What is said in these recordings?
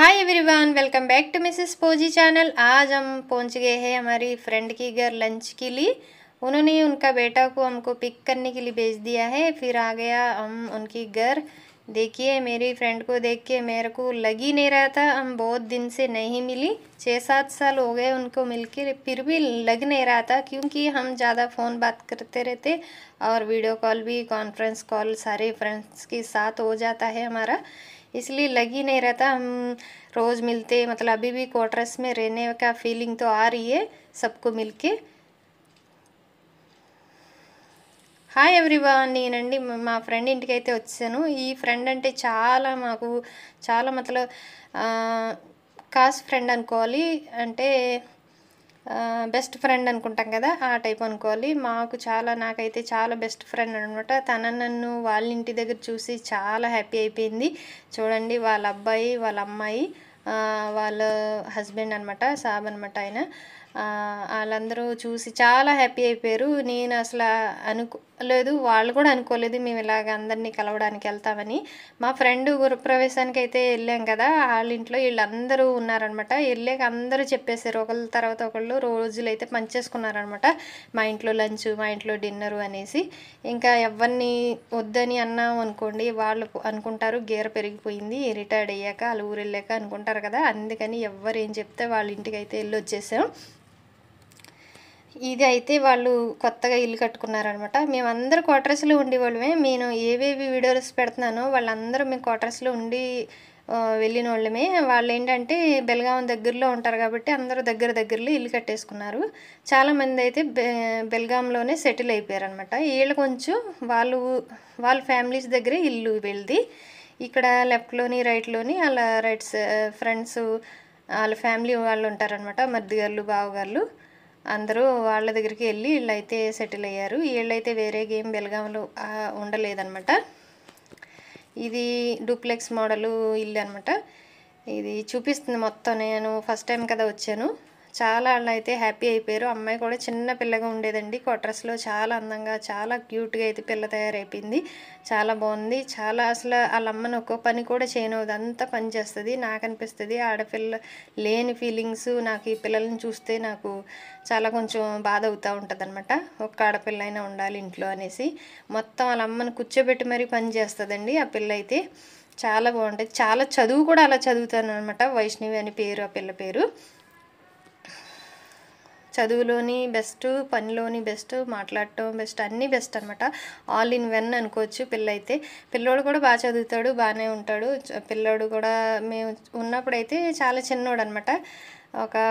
Hi everyone, welcome back to Mrs Posy channel. आज हम पहुंच गए हैं हमारी फ्रेंड की घर लंच के लिए। उन्होंने उनका बेटा को हमको पिक करने के लिए भेज दिया है। फिर आ गया हम उनकी घर। देखिए, मेरी फ्रेंड को देख के मेरे को लग ही नहीं रहा था, हम बहुत दिन से नहीं मिली। 6-7 साल हो गए उनको मिलके, फिर भी लग नहीं रहा था क्योंकि हम ज़्यादा फ़ोन बात करते रहते और वीडियो कॉल भी, कॉन्फ्रेंस कॉल सारे फ्रेंड्स के साथ हो जाता है हमारा, इसलिए लग ही नहीं रहता। हम रोज़ मिलते, मतलब अभी भी क्वार्टर्स में रहने का फीलिंग तो आ रही है सबको मिलके। హాయ్ ఎవ్రీవన్, నేనండి మా ఫ్రెండ్ ఇంటికి అయితే వచ్చాను. ఈ ఫ్రెండ్ అంటే మాకు చాలా కాస్ ఫ్రెండ్ అనుకోవాలి, అంటే బెస్ట్ ఫ్రెండ్ అనుకుంటాం కదా, ఆ టైప్ అనుకోవాలి. నాకైతే చాలా బెస్ట్ ఫ్రెండ్ అనమాట. నన్ను వాళ్ళ ఇంటి దగ్గర చూసి చాలా హ్యాపీ అయిపోయింది. చూడండి, వాళ్ళ అబ్బాయి, వాళ్ళ అమ్మాయి, వాళ్ళ హస్బెండ్ అనమాట, సాబ్ అనమాట ఆయన. వాళ్ళందరూ చూసి చాలా హ్యాపీ అయిపోయారు. నేను అసలు అనుకోలేదు, వాళ్ళు కూడా అనుకోలేదు మేము ఇలాగ అందరినీ కలవడానికి వెళ్తామని. మా ఫ్రెండ్ గృహప్రవేశానికి అయితే వెళ్ళాం కదా, వాళ్ళ ఇంట్లో వీళ్ళందరూ ఉన్నారనమాట. వెళ్ళాక అందరూ చెప్పేశారు ఒకళ్ళ తర్వాత ఒకళ్ళు, రోజులు అయితే పంచేసుకున్నారనమాట. మా ఇంట్లో లంచ్, మా ఇంట్లో డిన్నరు అనేసి. ఇంకా ఎవరిని వద్దని అన్నాం అనుకోండి, వాళ్ళు అనుకుంటారు గీర పెరిగిపోయింది, రిటైర్డ్ అయ్యాక వాళ్ళ ఊరు వెళ్ళాక అనుకుంటారు కదా. అందుకని ఎవరు ఏం చెప్తే వాళ్ళ ఇంటికి అయితే వెళ్ళి వచ్చేసాం. ఇది అయితే వాళ్ళు కొత్తగా ఇల్లు కట్టుకున్నారనమాట. మేమందరూ క్వార్టర్స్లో ఉండేవాళ్ళమే. నేను ఏవేవి వీడియోస్ పెడుతున్నానో వాళ్ళందరూ మేము క్వార్టర్స్లో ఉండి వెళ్ళిన వాళ్ళమే. వాళ్ళు ఏంటంటే బెల్గాం దగ్గరలో ఉంటారు కాబట్టి అందరూ దగ్గరలో ఇల్లు కట్టేసుకున్నారు. చాలామంది అయితే బెల్గాంలోనే సెటిల్ అయిపోయారనమాట. వీళ్ళు కొంచెం వాళ్ళ ఫ్యామిలీస్ దగ్గరే ఇల్లు వెళ్ళి, ఇక్కడ లెఫ్ట్లోని రైట్లోని వాళ్ళ ఫ్రెండ్స్, వాళ్ళ ఫ్యామిలీ వాళ్ళు ఉంటారనమాట. మరిదిగారు, బావగారు అందరూ వాళ్ళ దగ్గరికి వెళ్ళి వీళ్ళైతే సెటిల్ అయ్యారు. వీళ్ళైతే వేరే గేమ్ బెల్గాంలో ఉండలేదన్నమాట. ఇది డూప్లెక్స్ మోడలు ఇల్లు అనమాట. ఇది చూపిస్తుంది మొత్తం. నేను ఫస్ట్ టైం కదా వచ్చాను. చాలా వాళ్ళు అయితే హ్యాపీ అయిపోయారు. అమ్మాయి కూడా చిన్న పిల్లగా ఉండేదండి క్వార్టర్స్లో. చాలా అందంగా, చాలా క్యూట్గా అయితే పిల్ల తయారైపోయింది. చాలా బాగుంది. అసలు వాళ్ళ అమ్మని ఒక్కో పని కూడా చేయనవద్దు, అంతా పని చేస్తుంది. నాకు అనిపిస్తుంది ఆడపిల్ల లేని ఫీలింగ్స్ నాకు ఈ పిల్లల్ని చూస్తే నాకు చాలా కొంచెం బాధ అవుతూ ఉంటుంది అనమాట. ఒక్క ఆడపిల్ల అయినా ఉండాలి ఇంట్లో అనేసి. మొత్తం వాళ్ళ అమ్మని కూర్చోబెట్టి మరీ పని చేస్తుందండి ఆ పిల్ల అయితే. చాలా బాగుంటుంది. చాలా చదువు కూడా అలా చదువుతాను అనమాట. వైష్ణవి అని పేరు ఆ పిల్ల పేరు. చదువులోని బెస్ట్, పనిలోని బెస్ట్, మాట్లాడటం బెస్ట్, అన్నీ బెస్ట్ అనమాట. ఆల్ ఇన్ వన్ అనుకోవచ్చు. పిల్లోడు కూడా బాగా చదువుతాడు, బాగానే ఉంటాడు. పిల్లోడు కూడా మేము ఉన్నప్పుడైతే చాలా చిన్నోడు అనమాట.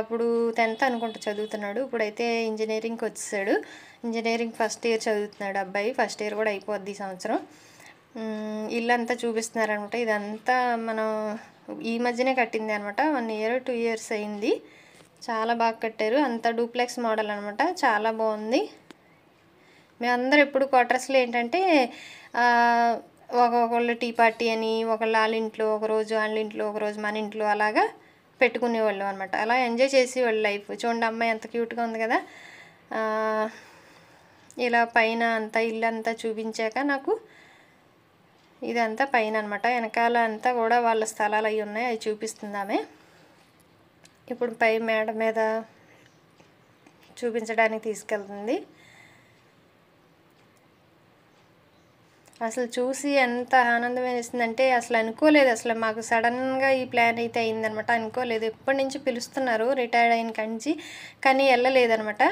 అప్పుడు 10th అనుకుంటా చదువుతున్నాడు. ఇప్పుడైతే ఇంజనీరింగ్కి వచ్చేసాడు. ఇంజనీరింగ్ ఫస్ట్ ఇయర్ చదువుతున్నాడు అబ్బాయి. ఫస్ట్ ఇయర్ కూడా అయిపోద్ది ఈ సంవత్సరం. ఇల్లంతా చూపిస్తున్నారనమాట. ఇదంతా మనం ఈ మధ్యనే కట్టింది అనమాట. 1 year 2 years అయింది. చాలా బాగా కట్టారు. అంతా డూప్లెక్స్ మోడల్ అనమాట. చాలా బాగుంది. మేమందరం ఎప్పుడు క్వార్టర్స్లో ఏంటంటే ఒకళ్ళు టీ పార్టీ అని, ఒకళ్ళు వాళ్ళ ఇంట్లో ఒకరోజు, వాళ్ళ ఇంట్లో ఒకరోజు, మన ఇంట్లో అలాగా పెట్టుకునేవాళ్ళు అనమాట. అలా ఎంజాయ్ చేసేవాళ్ళు లైఫ్. చూడండి, అమ్మాయి ఎంత క్యూట్గా ఉంది కదా. ఇలా పైన అంతా ఇల్లు అంతా చూపించాక నాకు ఇదంతా పైన అనమాట. వెనకాల అంతా కూడా వాళ్ళ స్థలాలు అవి ఉన్నాయి, అవి చూపిస్తుందామే. ఇప్పుడు పై మేడ మీద చూపించడానికి తీసుకెళ్తుంది. అసలు చూసి ఎంత ఆనందం వేస్తుందంటే అసలు అనుకోలేదు. అసలు మాకు సడన్గా ఈ ప్లాన్ అయితే అయిందనమాట. అనుకోలేదు. ఎప్పటి నుంచి పిలుస్తున్నారు రిటైర్డ్ అయిన కంచి, కానీ వెళ్ళలేదనమాట.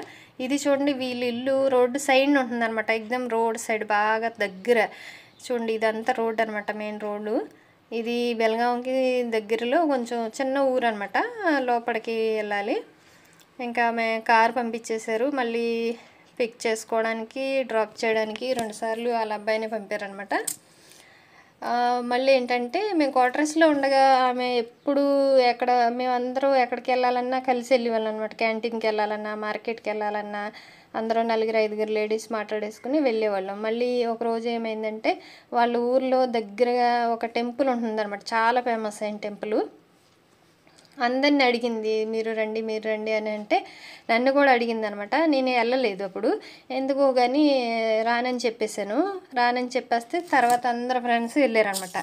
ఇది చూడండి, వీళ్ళ ఇల్లు రోడ్డు సైడ్ ఉంటుందన్నమాట. ఎగ్దమ్ రోడ్ సైడ్ బాగా దగ్గర. చూడండి, ఇదంతా రోడ్ అనమాట, మెయిన్ రోడ్డు. ఇది బెల్గాంకి దగ్గరలో కొంచెం చిన్న ఊరు అనమాట. లోపలికి వెళ్ళాలి. ఇంకా కారు పంపించేశారు. మళ్ళీ పిక్ చేసుకోవడానికి, డ్రాప్ చేయడానికి 2 సార్లు వాళ్ళ అబ్బాయిని పంపారనమాట. మళ్ళీ ఏంటంటే మేము క్వార్టర్స్లో ఉండగా ఆమె ఎప్పుడు మేమందరూ ఎక్కడికి వెళ్ళాలన్నా కలిసి వెళ్ళేవాళ్ళం అనమాట. క్యాంటీన్కి వెళ్ళాలన్నా, మార్కెట్కి వెళ్ళాలన్నా అందరూ 4-5 లేడీస్ మాట్లాడేసుకుని వెళ్ళేవాళ్ళం. మళ్ళీ ఒకరోజు ఏమైందంటే వాళ్ళ ఊర్లో దగ్గరగా ఒక టెంపుల్ ఉంటుందన్నమాట. చాలా ఫేమస్ అయిన టెంపుల్. అందరిని అడిగింది, మీరు రండి అని. అంటే నన్ను కూడా అడిగింది అనమాట. నేను వెళ్ళలేదు అప్పుడు, ఎందుకో కానీ రానని చెప్పేసాను. రానని చెప్పేస్తే తర్వాత అందరు ఫ్రెండ్స్ వెళ్ళారనమాట.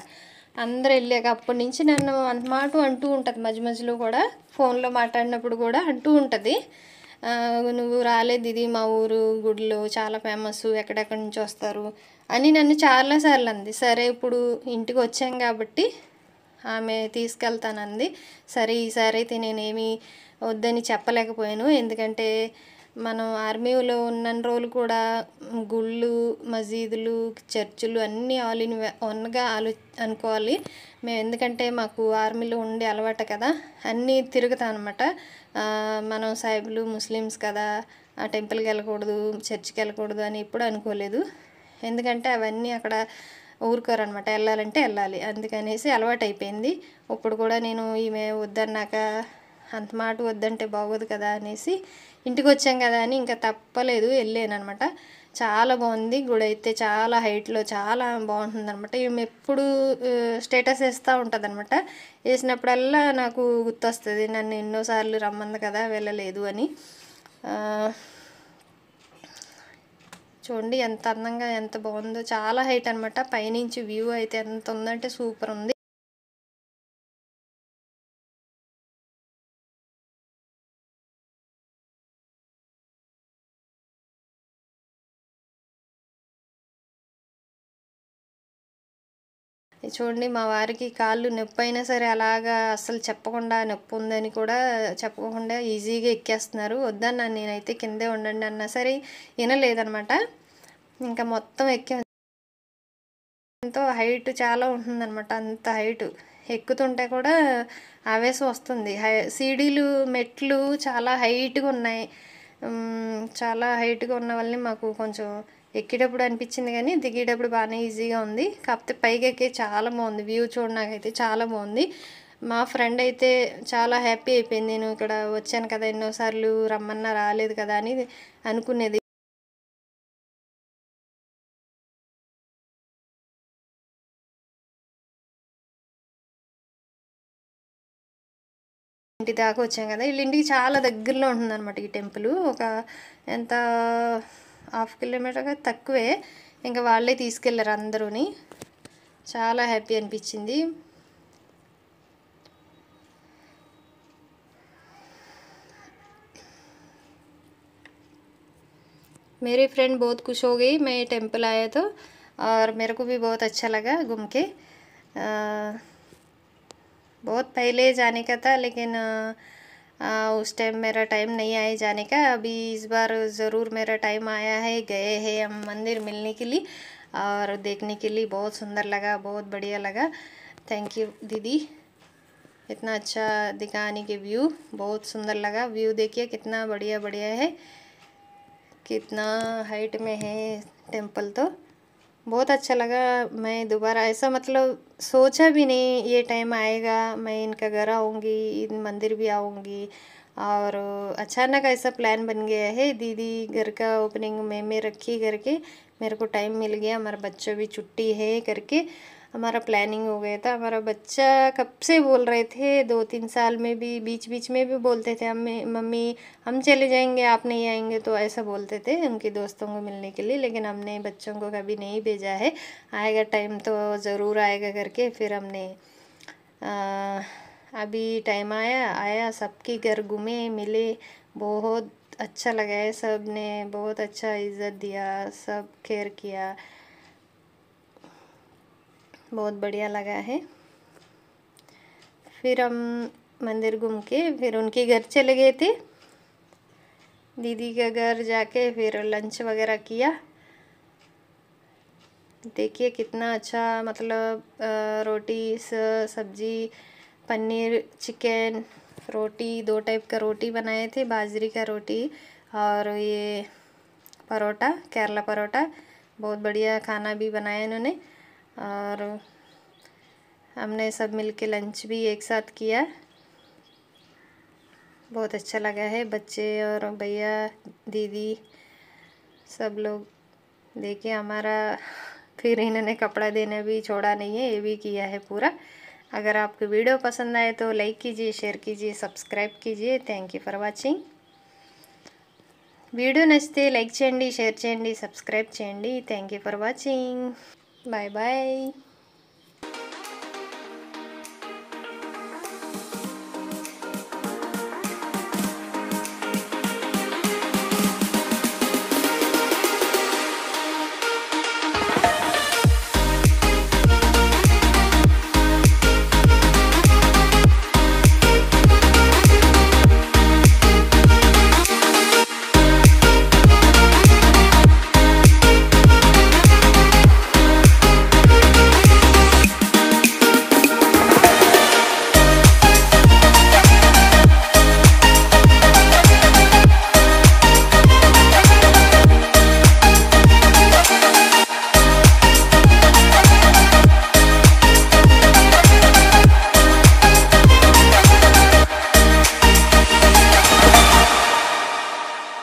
అందరూ వెళ్ళాక అప్పటి నుంచి నన్ను మాట అంటూ ఉంటుంది, మధ్య మధ్యలో కూడా ఫోన్లో మాట్లాడినప్పుడు కూడా అంటూ ఉంటుంది, నువ్వు రాలేదు ఇది మా ఊరు గుడిలో చాలా ఫేమస్, ఎక్కడెక్కడి నుంచి వస్తారు అని నన్ను చాలాసార్లు అంది. సరే ఇప్పుడు ఇంటికి వచ్చాం కాబట్టి ఆమె తీసుకెళ్తానంది. సరే ఈసారి అయితే నేనేమి వద్దని చెప్పలేకపోయాను, ఎందుకంటే మనం ఆర్మీలో ఉన్న రోజులు కూడా గుళ్ళు, మసీదులు, చర్చిలు అన్నీ ఆల్ ఇన్ వన్గా అనుకోవాలి మేము, ఎందుకంటే మాకు ఆర్మీలో ఉండే అలవాటు కదా, అన్నీ తిరుగుతాం అనమాట. మనం సాయిబులు ముస్లిమ్స్ కదా, ఆ టెంపుల్కి వెళ్ళకూడదు, చర్చికి వెళ్ళకూడదు అని ఎప్పుడు అనుకోలేదు, ఎందుకంటే అవన్నీ అక్కడ ఊరుకోరనమాట, వెళ్ళాలంటే వెళ్ళాలి, అందుకనేసి అలవాటు అయిపోయింది. ఇప్పుడు కూడా నేను ఈమె వద్దన్నాక అంత మాట వద్దంటే బాగోదు కదా అనేసి ఇంటికి వచ్చాం కదా అని ఇంకా తప్పలేదు వెళ్ళాను అనమాట. చాలా బాగుంది గుడి అయితే, చాలా హైట్లో చాలా బాగుంటుంది అనమాట. ఈమె ఎప్పుడు స్టేటస్ వేస్తూ ఉంటుంది అనమాట, వేసినప్పుడల్లా నాకు గుర్తొస్తుంది నన్ను ఎన్నోసార్లు రమ్మంది కదా వెళ్ళలేదు అని. చూడండి ఎంత అందంగా ఎంత బాగుందో, చాలా హైట్ అనమాట, పైనుంచి వ్యూ అయితే ఎంత ఉందంటే సూపర్ ఉంది. చూడండి మా వారికి కాళ్ళు నొప్పి అయినా సరే అలాగా అస్సలు చెప్పకుండా, నొప్పి ఉందని కూడా చెప్పకుండా ఈజీగా ఎక్కేస్తున్నారు. వద్దన్నాను నేనైతే కిందే ఉండండి అన్నా సరే వినలేదనమాట, ఇంకా మొత్తం ఎక్కే. ఎంతో హైట్ చాలా ఉంటుందన్నమాట, అంత హైట్ ఎక్కుతుంటే కూడా ఆవేశం వస్తుంది. సీడీలు మెట్లు చాలా హైట్గా ఉన్నాయి, చాలా హైట్గా ఉన్న వల్లనే మాకు కొంచెం ఎక్కేటప్పుడు అనిపించింది, కానీ దిగేటప్పుడు బాగానే ఈజీగా ఉంది. కాకపోతే పైకి ఎక్కే చాలా బాగుంది, వ్యూ చూడడానికైతే చాలా బాగుంది. మా ఫ్రెండ్ అయితే చాలా హ్యాపీ అయిపోయింది, నేను ఇక్కడ వచ్చాను కదా ఎన్నోసార్లు రమ్మన్నా రాలేదు కదా అని అనుకునేది. ఇంటి దాకా వచ్చాం కదా, వీళ్ళ ఇంటికి చాలా దగ్గరలో ఉంటుందన్నమాట ఈ టెంపుల్, ఒక ఎంత 1/2 కిలోమీటర్గా తక్కువే. ఇంకా వాళ్ళే తీసుకెళ్ళారు అందరూని, చాలా హ్యాపీ అనిపించింది. मेरी फ्रेंड बहुत खुश हो गई मैं टेंपल आया तो, और मेरे को भी बहुत अच्छा लगा घूम के। बहुत पहले जाने का था, लेकिन उस टाइम मेरा टाइम नहीं आया जाने का। अभी इस बार ज़रूर मेरा टाइम आया है, गए हैं हम मंदिर मिलने के लिए और देखने के लिए। बहुत सुंदर लगा, बहुत बढ़िया लगा। थैंक यू दीदी, इतना अच्छा दिखाने के व्यू, बहुत सुंदर लगा। व्यू देखिए कितना बढ़िया बढ़िया है, कितना हाइट में है टेंपल, तो बहुत अच्छा लगा। मैं दोबारा ऐसा मतलब सोचा भी नहीं ये टाइम आएगा, मैं इनका घर आऊँगी, इन मंदिर भी आऊँगी, और अचानक ऐसा प्लान बन गया है। दीदी घर का ओपनिंग में रखी करके मेरे को टाइम मिल गया, हमारा बच्चा भी छुट्टी है करके हमारा प्लानिंग हो गया था। हमारा बच्चा कब से बोल रहे थे, 2-3 साल में भी बीच बीच में भी बोलते थे मम्मी हम चले जाएंगे आप नहीं आएंगे, तो ऐसा बोलते थे उनके दोस्तों को मिलने के लिए, लेकिन हमने बच्चों को कभी नहीं भेजा है। आएगा टाइम तो ज़रूर आएगा करके फिर हमने अभी टाइम आया सबके घर घूमे मिले, बहुत अच्छा लगा है। सब ने बहुत अच्छा इज़्ज़त दिया, सब केयर किया, बहुत बढ़िया लगा है। फिर हम मंदिर घूम के फिर उनके घर चले गए थे, दीदी के घर जाके फिर लंच वगैरह किया। देखिए कितना अच्छा, मतलब रोटी सब्जी, पनीर, चिकन, रोटी, 2 टाइप का रोटी बनाए थे, बाजरी का रोटी और ये परोठा, केरला परोठा। बहुत बढ़िया खाना भी बनाया इन्होंने, और हमने सब मिलके लंच भी एक साथ किया। बहुत अच्छा लगा है, बच्चे और भैया दीदी सब लोग। देखिए हमारा फिर इन्होंने कपड़ा देना भी छोड़ा नहीं है, ये भी किया है पूरा। अगर आपको वीडियो पसंद आए तो लाइक कीजिए, शेयर कीजिए, सब्सक्राइब कीजिए। Thank you for watching. Video నచ్చితే లైక్ చేయండి, షేర్ చేయండి, సబ్స్క్రైబ్ చేయండి। Thank you for watching, bye bye.